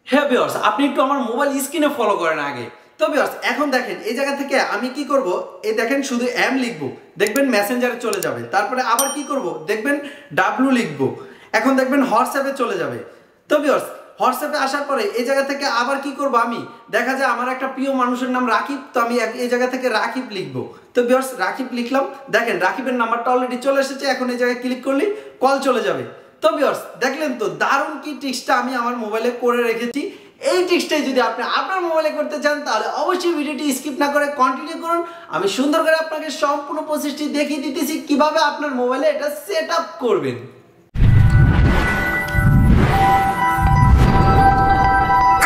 হ্যাঁ ভিউয়ার্স, আপনি একটু আমার মোবাইল স্ক্রিনে ফলো করেন আগে। তো ভিউয়ার্স এখন দেখেন এই জায়গা থেকে আমি কি করব, এই দেখেন শুধু এম লিখবো, দেখবেন মেসেঞ্জারে চলে যাবে। তারপরে আবার কি করব, দেখবেন ডাব্লু লিখবো, এখন দেখবেন হোয়াটসঅ্যাপে চলে যাবে। তো ভিউয়ার্স হোয়াটসঅ্যাপে আসার পরে এই জায়গা থেকে আবার কি করব, আমি দেখা যায় আমার একটা প্রিয় মানুষের নাম রাকিব, তো আমি এই জায়গা থেকে রাকিব লিখবো। তো ভিউয়ার্স রাকিব লিখলাম, দেখেন রাকিবের নাম্বারটা অলরেডি চলে এসেছে। এখন এই জায়গায় ক্লিক করলেই কল চলে যাবে। তো ভিউয়ার্স দেখলেন তো দারুণ কি ট্রিক্সটা আমি আমার মোবাইলে করে রেখেছি। এই ট্রিক্সটাই যদি আপনি আপনার মোবাইলে করতে চান তাহলে অবশ্যই ভিডিওটি স্কিপ না করে কন্টিনিউ করুন। আমি সুন্দর করে আপনাকে সম্পূর্ণ প্রসেসটি দেখিয়ে দিতেছি কিভাবে আপনার মোবাইলে এটা সেট আপ করবেন।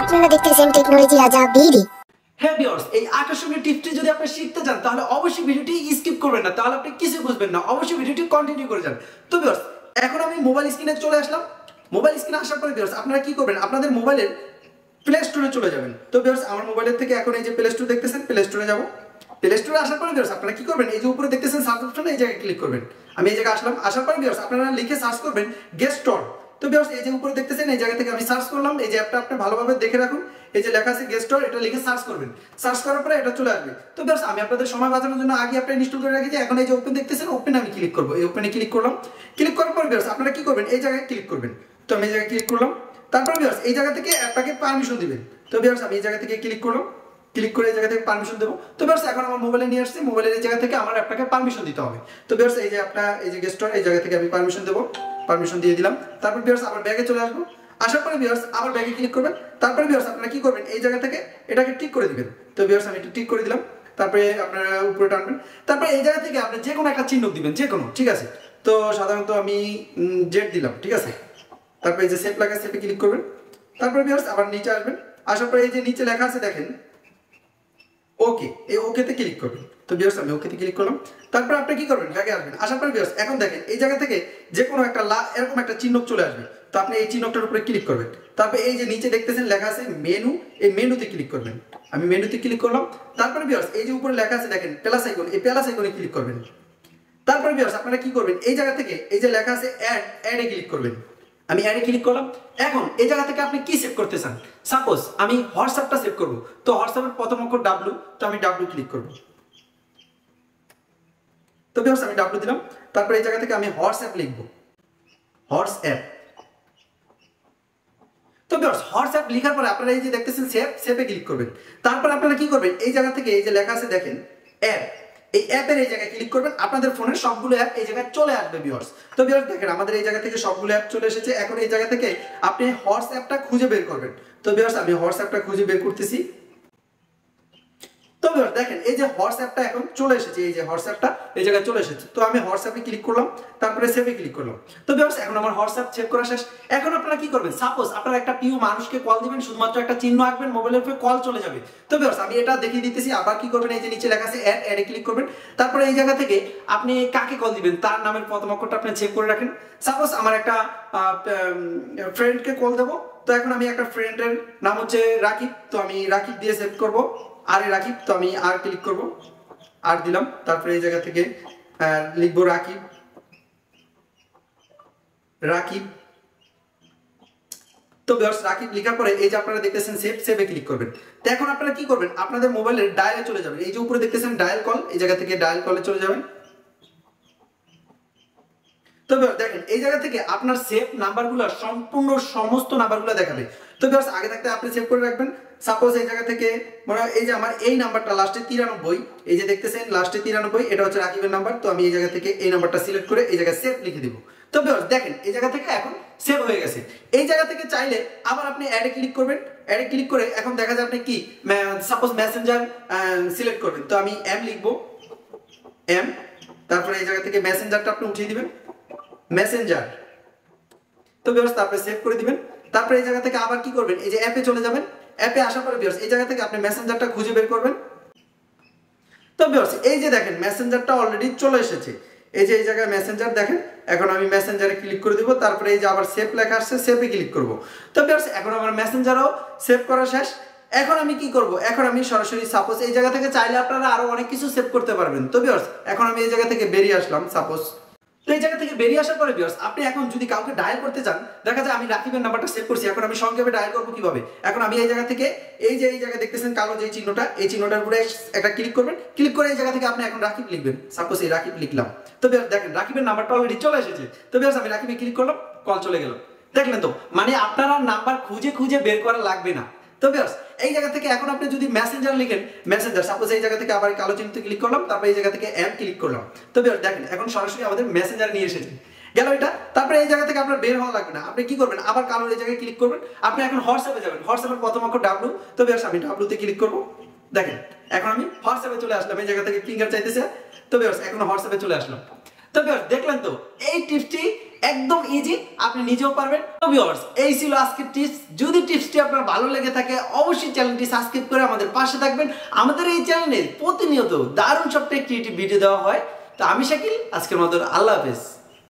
আপনারা দেখতেছেন টেকনোলজি আজাদ বিডি। হ্যাঁ ভিউয়ার্স, এই আকর্ষণীয় টিপসটি যদি আপনি শিখতে চান তাহলে অবশ্যই ভিডিওটি স্কিপ করবেন না, তাহলে আপনি কিছু বুঝবেন না। অবশ্যই ভিডিওটি কন্টিনিউ করে যান। তো ভিউয়ার্স এখন আমি মোবাইল স্ক্রিনে চলে আসলাম। মোবাইল স্ক্রিনে আসার পরে ভিউয়ার্স আপনারা কি করবেন, আপনাদের মোবাইলের প্লে স্টোরে চলে যাবেন। তো ভিউয়ার্স আমার মোবাইলের থেকে এখন এই যে প্লে স্টোর দেখতেছেন, প্লে স্টোরে যাব। প্লে স্টোরে আসার পরে ভিউয়ার্স আপনারা কি করবেন, এই যে উপরে দেখতেছেন সার্চ অপশনে, এই জায়গায় ক্লিক করবেন। আমি এই জায়গায় আসলাম, আসার পরে ভিউয়ার্স আপনারা লিখে সার্চ করবেন গেট স্টোর। তো ভিউয়ার্স এই যে উপরে দেখতেছেন এই জায়গা থেকে আমি সার্চ করলাম, এই যে অ্যাপটা আপনি ভালোভাবে দেখে রাখুন, এই যে লেখা আছে গেট স্টোর, এটা লিখে সার্চ করবেন। সার্চ করার পরে এটা চলে আসবে। তো ভিউয়ার্স আমি আপনাদের সময় বাঁচানোর জন্য আগে আপনি ইনস্টল করে রেখেছি। এখন এই যে ওপেন দেখতেছেন, ওপেন আমি ক্লিক করব। এই ওপেনে ক্লিক করলাম, ক্লিক করার পর ভিউয়ার্স আপনারা কি করবেন, এই জায়গায় ক্লিক করবেন। তো আমি এই জায়গায় ক্লিক করলাম, তারপর ভিউয়ার্স এই জায়গা থেকে অ্যাপটাকে পারমিশন দিবেন। তো ভিউয়ার্স আমি এই জায়গা থেকে ক্লিক করলাম, ক্লিক করে এই জায়গা থেকে পারমিশন দেবো। তো ভিউয়ার্স এখন আমার মোবাইলে নিয়ে আসছে, মোবাইলের এই জায়গা থেকে আমার অ্যাপটাকে পারমিশন দিতে হবে। তো ভিউয়ার্স এই যে আপনার এই যে গেট স্টোর, এই জায়গা থেকে আমি পারমিশন দেবো, পারমিশন দিয়ে দিলাম। তারপর ভিউয়ার্স আবার ব্যাগে চলে আসবো, আসার পরে ভিউয়ার্স আবার ব্যাগে ক্লিক করবেন। তারপরে ভিউয়ার্স আপনারা কি করবেন, এই জায়গা থেকে এটাকে টিক করে দিবেন। তো ভিউয়ার্স আমি এটা টিক করে দিলাম, তারপরে আপনারা উপরে টানবেন। তারপরে এই জায়গা থেকে আপনি যে কোনো একটা চিহ্ন দিবেন, যে কোনো, ঠিক আছে। তো সাধারণত আমি জেড দিলাম, ঠিক আছে। তারপরে এই যে সেভ লেখা, সেভে ক্লিক করবেন। তারপরে ভিউয়ার্স আবার নিচে আসবেন, আসার পরে এই যে নিচে লেখা আছে দেখেন ওকে, এই ওকেতে ক্লিক করবেন। তো ভিউয়ার্স আমি ওকেতে ক্লিক করলাম। তারপর আপনি কি করবেন, ব্যাগে আসবেন। আসার পর ভিউয়ার্স এখন দেখেন এই জায়গা থেকে যে কোনো একটা এরকম একটা চিহ্ন চলে আসবে। তো আপনি এই চিহ্নটার উপরে ক্লিক করবেন। তারপর এই যে নিচে দেখতেছেন লেখা আছে মেনু, এই মেনুতে ক্লিক করবেন। আমি মেনুতে ক্লিক করলাম। তারপরে ভিউয়ার্স এই যে উপরে লেখা আছে দেখেন প্লাস আইকন, এই প্লাস আইকনে ক্লিক করবেন। তারপরে ভিউয়ার্স আপনারা কি করবেন, এই জায়গা থেকে এই যে লেখা আছে অ্যাডে ক্লিক করবেন। আমি অ্যাডে ক্লিক করলাম। এখন এই জায়গা থেকে আপনি কি সেভ করতে চান, সাপোজ আমি হোয়াটসঅ্যাপটা সেভ করব। তো হোয়াটসঅ্যাপের প্রথম অক্ষর ডাব্লু, তো আমি ডাব্লু ক্লিক করব। তো ভিউয়ার্স আমি ডাব্লু দিলাম। তারপর এই জায়গা থেকে আমি হোয়াটসঅ্যাপ লিখব, হোয়াটসঅ্যাপ। তো ভিউয়ার্স হোয়াটসঅ্যাপ লেখার পরে আপনারা এই যে দেখতেছেন সেভ, সেভে ক্লিক করবেন। তারপর আপনারা কি করবেন, এই জায়গা থেকে এই যে লেখা আছে দেখেন অ্যাপ, এই অ্যাপের এই জায়গায় ক্লিক করবেন। আপনাদের ফোনের সবগুলো অ্যাপ এই জায়গায় চলে আসবে ভিউয়ার্স। তো ভিউয়ার্স দেখেন আমাদের এই জায়গা থেকে সবগুলো অ্যাপ চলে এসেছে। এখন এই জায়গা থেকে আপনি হোয়াটসঅ্যাপটা খুঁজে বের করবেন। তো ভিউয়ার্স আমি হোয়াটসঅ্যাপটা খুঁজে বের করতেছি। তো ভিউয়ার্স দেখেন এই যে হোয়াটসঅ্যাপটা এখন চলে এসেছে, এই যে হোয়াটসঅ্যাপটা এই জায়গায় চলে এসেছে। তো আমি হোয়াটসঅ্যাপে ক্লিক করলাম, তারপরে সেভে ক্লিক করলাম। তো ভিউয়ার্স এখন আমার হোয়াটসঅ্যাপ সেভ করা শেষ। এখন আপনারা কি করবেন, সাপোজ আপনারা একটা প্রিয় মানুষকে কল দিবেন, শুধুমাত্র একটা চিহ্ন আঁকবেন, মোবাইলের উপরে কল চলে যাবে। তো ভিউয়ার্স আমি এটা দেখিয়ে দিতেছি। আবার কি করবেন, এই যে নিচে লেখা আছে অ্যাডে ক্লিক করবেন। তারপরে এই জায়গা থেকে আপনি কাকে কল দিবেন তার নামের প্রথম অক্ষরটা আপনি সেভ করে রাখেন। সাপোজ আমার একটা ফ্রেন্ডকে কল দেবো। তো এখন আমি একটা ফ্রেন্ডের নাম হচ্ছে রাকিব, তো আমি রাকিব দিয়ে সেভ করব। আর রাকিব, তো আমি আর ক্লিক করব, আর দিলাম। তারপরে এই জায়গা থেকে লিখবো রাকিব, রাকিব। তো ভিউয়ার্স রাকিব লেখার পরে এই যে আপনারা দেখতেছেন সেভ, সেভে ক্লিক করবেন। তো এখন আপনারা কি করবেন, আপনাদের মোবাইলের ডায়ালে চলে যাবেন। এই যে উপরে দেখতেছেন ডায়াল কল, এই জায়গা থেকে ডায়াল কলে চলে যাবেন। তো দেখেন এই জায়গা থেকে আপনার সেভ নাম্বারগুলো সম্পূর্ণ সমস্ত নাম্বারগুলো দেখাবে। তো ভিউয়ার্স আগে থাকতে আপনি সেভ করে রাখবেন। সাপোজ এই জায়গা থেকে মনে হয় এই যে আমার এই নাম্বারটা লাস্টে 93, এই যে দেখতেছেন লাস্টে 93, এটা হচ্ছে রাকিবের নাম্বার। তো আমি এই জায়গা থেকে এই নাম্বারটা সিলেক্ট করে এই জায়গায় সেভ লিখে দিব। তো ভিউয়ার্স দেখেন এই জায়গা থেকে এখন সেভ হয়ে গেছে। এই জায়গা থেকে চাইলে আবার আপনি অ্যাডে ক্লিক করবেন। অ্যাডে ক্লিক করে এখন দেখা যায় আপনি কি সাপোজ মেসেঞ্জার সিলেক্ট করবেন। তো আমি এম লিখবো, এম। তারপরে এই জায়গা থেকে মেসেঞ্জারটা আপনি উঠিয়ে দিবেন, মেসেঞ্জার। তো ভিউয়ার্স তারপরে সেভ করে দিবেন। তারপরে এই জায়গা থেকে আবার কি করবেন, এই যে অ্যাপে চলে যাবেন। অ্যাপে আসার পরে ভিউয়ার্স এই জায়গা থেকে আপনি মেসেঞ্জারটা খুঁজে বের করবেন। তো ভিউয়ার্স এই যে দেখেন মেসেঞ্জারটা অলরেডি চলে এসেছে। এই যে এই জায়গায় মেসেঞ্জার দেখেন। এখন আমি মেসেঞ্জারে ক্লিক করে দিব। তারপরে এই যে আবার সেভ লেখা আসছে, সেভে ক্লিক করব। তো ভিউয়ার্স এখন আমার মেসেঞ্জারও সেভ করা শেষ। এখন আমি কি করব, এখন আমি সরাসরি সাপোজ এই জায়গা থেকে চাইলে আপনারা আরো অনেক কিছু সেভ করতে পারবেন। তো ভিউয়ার্স এখন আমি এই জায়গা থেকে বেরিয়ে আসলাম। সাপোজ তো এই জায়গা থেকে বেরিয়ে আসার পরে ভিউয়ার্স আপনি এখন যদি কাউকে ডায়াল করতে চান, দেখা যায় আমি রাকিবের নাম্বারটা সেভ করছি, এখন আমি সংক্ষেপে ডায়াল করবো কিভাবে। এখন আমি এই জায়গা থেকে এই জায়গায় দেখতেছেন কালো যে চিহ্নটা, এই চিহ্নটার উপরে একটা ক্লিক করবেন, ক্লিক করে এই জায়গা থেকে আপনি এখন রাকিব লিখবেন। সাপোজ এই রাকিব লিখলাম, তো দেখেন রাকিবের নাম্বারটা অলরেডি চলে এসেছে। তো ভিউয়ার্স আমি রাকিবে ক্লিক করলাম, কল চলে গেল। দেখলেন তো, মানে আপনারা নাম্বার খুঁজে খুঁজে বের করা লাগবে না। তো ভিউয়ার্স এই জায়গা থেকে এখন আপনি যদি মেসেঞ্জার লিখেন, মেসেঞ্জার সাপোজ এই জায়গা থেকে আবার কালো চিহ্নতে ক্লিক করলাম, তারপর এই জায়গা থেকে এম ক্লিক করলাম। তো ভিউয়ার্স দেখেন এখন সরাসরি আমাদের মেসেঞ্জার নিয়ে এসেছে গেল এটা। তারপরে এই জায়গা থেকে আপনার বের হওয়া লাগবে না, আপনি কি করবেন আবার কালো এই জায়গায় ক্লিক করবেন, আপনি এখন হোয়াটসঅ্যাপে যাবেন। হোয়াটসঅ্যাপের প্রথম অক্ষর ডাব্লিউ, তো ভিউয়ার্স আমি ডাব্লিউতে ক্লিক করব। দেখেন এখন আমি হোয়াটসঅ্যাপে চলে আসলাম, এই জায়গা থেকে ফিঙ্গার চাইতেছে। তো ভিউয়ার্স এখন হোয়াটসঅ্যাপে চলে আসলাম। তো ভিউয়ার্স দেখলেন তো এই টিপসটি একদম ইজি, আপনি নিজেও পারবেন। তো ভিউয়ার্স এই ছিল আজকের টিপস। যদি টিপসটি আপনার ভালো লেগে থাকে অবশ্যই চ্যানেলটি সাবস্ক্রাইব করে আমাদের পাশে থাকবেন। আমাদের এই চ্যানেলে প্রতিনিয়ত দারুণ সব টেক ক্রিয়েটিভ ভিডিও দেওয়া হয়। তো আমি শাকিল, আজকের মতো আল্লাহ হাফেজ।